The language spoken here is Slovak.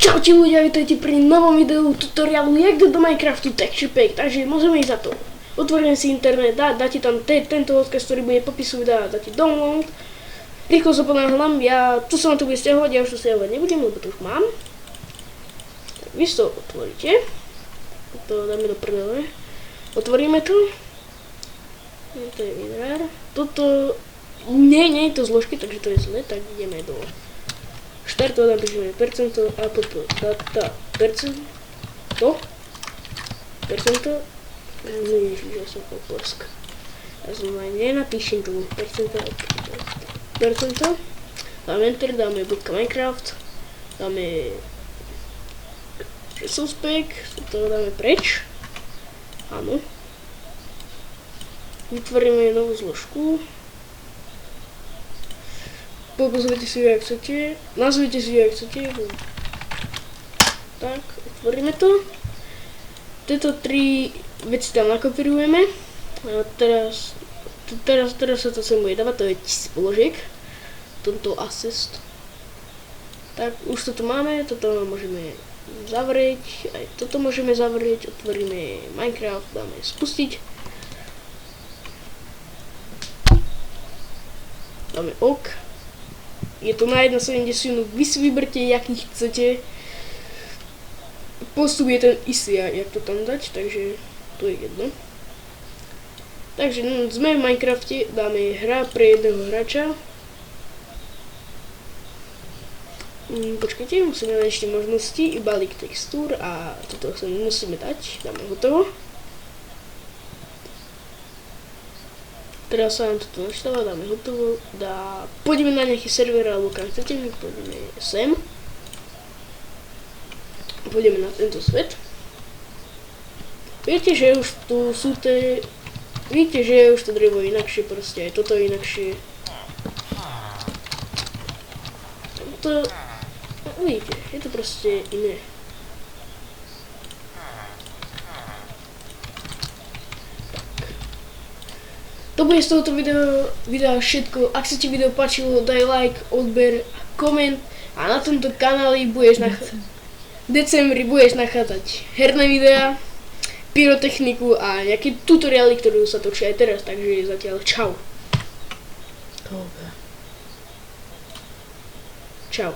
Čaute ľudia, vítajte pri novom videu tutoriálu jak do Minecraftu Texture Pack, takže môžeme ísť za to. Otvorím si internet, dáte tam tento odkaz, ktorý bude v popisu videa, dáte download. Rýchlo sa ponáhľam, tu sa vám to bude stiahovať, ja už to stiahovať nebudem, lebo to už mám. Tak, vy to otvoríte. To dáme do prdele. Otvoríme to. To je winrar. Toto nie je to zložky, takže to je zle, tak ideme do štartu, napíšeme percento, app, data, percento, ježiš, ja som polsk. Ja som aj nenapíšem tu percento, dáme enter, dáme bodka Minecraft, dáme resource pack, to dáme preč, áno. Vytvoríme novú zložku. Pozrite si ju, jak chcete. Nazvite si ju, jak chcete. Tak, otvoríme to. Tieto tri veci tam nakopírujeme. A teraz sa to sem bude dávať, to je 1000 položiek. Toto assist. Tak, už toto máme, toto môžeme zavrieť. Aj toto môžeme zavrieť. Otvoríme Minecraft, dáme spustiť. Dáme OK. Je to na 1.70, vy si vyberte, jaký chcete. Postup je ten istý, jak to tam dať, takže to je jedno. Takže sme v Minecrafte, dáme hra pre jedného hráča. Počkajte, musíme dať ešte možnosti, balík textúr a toto sa musíme dať, dáme hotovo. Teraz sa nám toto naštáva, dáme hotovo, pôjdeme na nejaký server alebo kam chcete, my pôjdeme sem. Pôjdeme na tento svet. Viete, že už tu sú vidíte, že je už to drevo inakšie, proste aj toto je inakšie. Vidíte, je to proste iné. To bude z tohoto videa všetko. Ak sa ti video páčilo, daj like, odber, koment a na tomto kanáli budeš v decembri budeš nachádzať herné videá, pyrotechniku a nejaké tutoriály, ktoré sa točia aj teraz, takže zatiaľ čau. Čau.